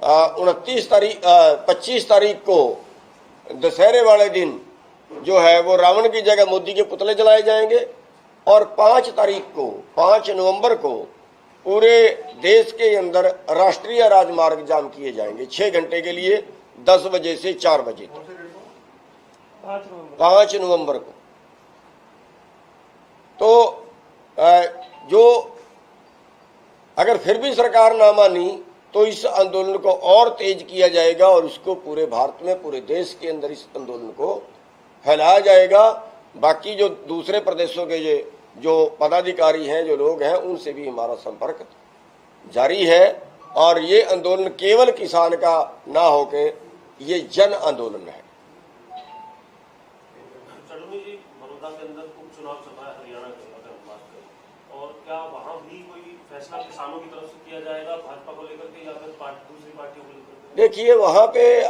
25 तारीख को दशहरे वाले दिन जो है वो रावण की जगह मोदी के पुतले जलाए जाएंगे और 5 तारीख को 5 नवंबर को पूरे देश के अंदर राष्ट्रीय राजमार्ग जाम किए जाएंगे 6 घंटे के लिए 10 बजे से 4 बजे तक 5 नवंबर को। तो जो अगर फिर भी सरकार ना मानी तो इस आंदोलन को और तेज किया जाएगा और इसको पूरे भारत में पूरे देश के अंदर इस आंदोलन को फैलाया जाएगा। बाकी जो दूसरे प्रदेशों के जो पदाधिकारी हैं, जो लोग हैं, उनसे भी हमारा संपर्क जारी है और ये आंदोलन केवल किसान का ना होके ये जन आंदोलन है। बड़ौदा के अंदर उपचुनाव चल रहा है, हरियाणा के अगर हम बात करें, और क्या वहां भी कोई फैसला किसानों की तरफ से किया जाएगा भाजपा को लेकर के या फिर दूसरी पार्टियों को लेकर? देखिए, वहां पे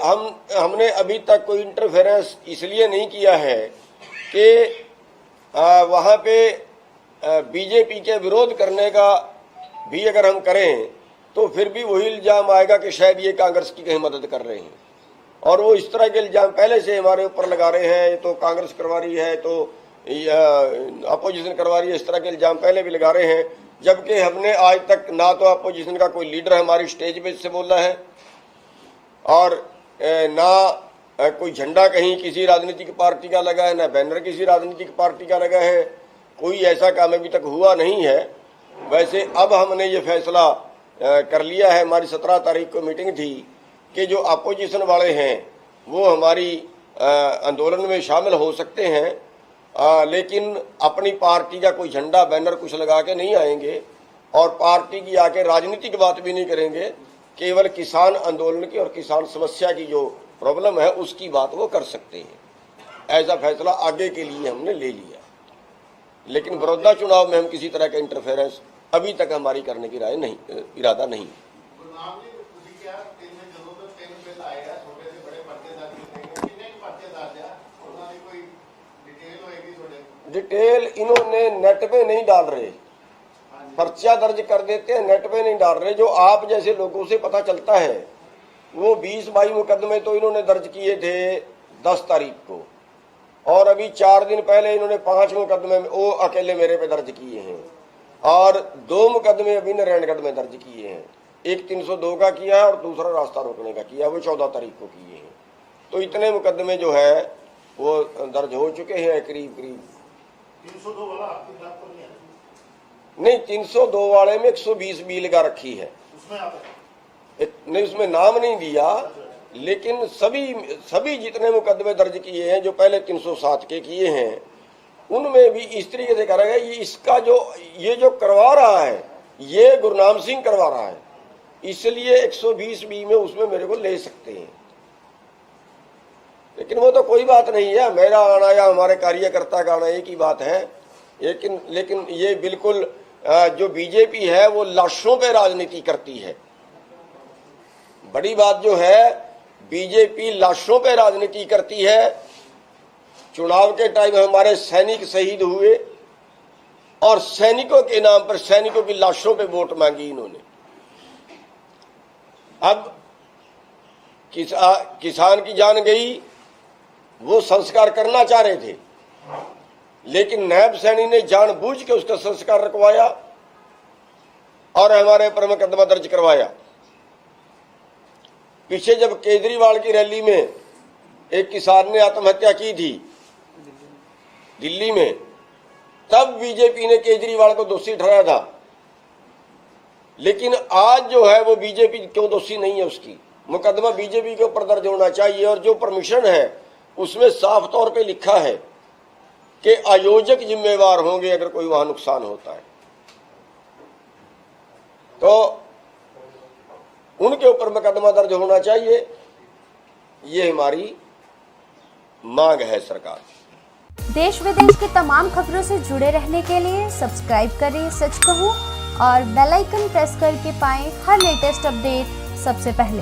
हमने अभी तक कोई इंटरफेरेंस इसलिए नहीं किया है कि वहां पे बीजेपी के विरोध करने का भी अगर हम करें तो फिर भी वही इल्जाम आएगा कि शायद ये कांग्रेस की कहीं मदद कर रहे हैं और वो इस तरह के इल्जाम पहले से हमारे ऊपर लगा रहे हैं। तो कांग्रेस करवा रही है, तो अपोजिशन करवा रही है, इस तरह के इल्जाम पहले भी लगा रहे हैं, जबकि हमने आज तक ना तो अपोजिशन का कोई लीडर हमारी स्टेज पे से बोला है और ना कोई झंडा कहीं किसी राजनीतिक पार्टी का लगा है, ना बैनर किसी राजनीतिक पार्टी का लगा है। कोई ऐसा काम अभी तक हुआ नहीं है। वैसे अब हमने ये फैसला कर लिया है, हमारी 17 तारीख को मीटिंग थी कि जो अपोजिशन वाले हैं वो हमारी आंदोलन में शामिल हो सकते हैं, लेकिन अपनी पार्टी का कोई झंडा बैनर कुछ लगा के नहीं आएंगे और पार्टी की आके राजनीतिक बात भी नहीं करेंगे। केवल किसान आंदोलन की और किसान समस्या की जो प्रॉब्लम है उसकी बात वो कर सकते हैं। ऐसा फैसला आगे के लिए हमने ले लिया, लेकिन बड़ौदा चुनाव में हम किसी तरह का इंटरफेरेंस अभी तक हमारी करने की इरादा नहीं। डिटेल इन्होंने नेट पे नहीं डाल रहे, पर्चा दर्ज कर देते हैं, नेट पे नहीं डाल रहे। जो आप जैसे लोगों से पता चलता है वो 20-22 मुकदमे तो इन्होंने दर्ज किए थे 10 तारीख को और अभी 4 दिन पहले इन्होंने 5 मुकदमे वो अकेले मेरे पे दर्ज किए हैं और 2 मुकदमे अभी नारायणगढ़ में दर्ज किए हैं। एक 302 का किया है और दूसरा रास्ता रोकने का किया, वो 14 तारीख को किए हैं। तो इतने मुकदमे जो है वो दर्ज हो चुके हैं करीब 302 वाला आपके खिलाफ तो नहीं है? नहीं, 302 वाले में 120 बी लगा रखी है, उसमें आप नहीं, उसमें नाम नहीं दिया, लेकिन सभी जितने मुकदमे दर्ज किए हैं जो पहले 307 के किए हैं उनमें भी इस तरीके से करा गया। ये जो करवा रहा है ये गुरनाम सिंह करवा रहा है, इसलिए 120 बी में उसमें मेरे को ले सकते हैं। लेकिन वो तो कोई बात नहीं है, मेरा आना या हमारे कार्यकर्ता का आना एक ही बात है। लेकिन ये बिल्कुल जो बीजेपी है वो लाशों पे राजनीति करती है। बड़ी बात जो है, बीजेपी लाशों पे राजनीति करती है। चुनाव के टाइम हमारे सैनिक शहीद हुए और सैनिकों के नाम पर सैनिकों की लाशों पे वोट मांगी इन्होंने। अब किसान की जान गई, वो संस्कार करना चाह रहे थे, लेकिन नायब सैनी ने जानबूझ के उसका संस्कार रखवाया और हमारे पर मुकदमा दर्ज करवाया। पीछे जब केजरीवाल की रैली में एक किसान ने आत्महत्या की थी दिल्ली में, तब बीजेपी ने केजरीवाल को दोषी ठहराया था, लेकिन आज जो है वो बीजेपी क्यों दोषी नहीं है? उसकी मुकदमा बीजेपी के ऊपर दर्ज होना चाहिए और जो परमिशन है उसमें साफ तौर पे लिखा है कि आयोजक जिम्मेवार होंगे अगर कोई वहां नुकसान होता है तो उनके ऊपर मुकदमा दर्ज होना चाहिए। ये हमारी मांग है सरकार। देश विदेश की तमाम खबरों से जुड़े रहने के लिए सब्सक्राइब करें सच कहूं और बेल आइकन प्रेस करके पाएं हर लेटेस्ट अपडेट सबसे पहले।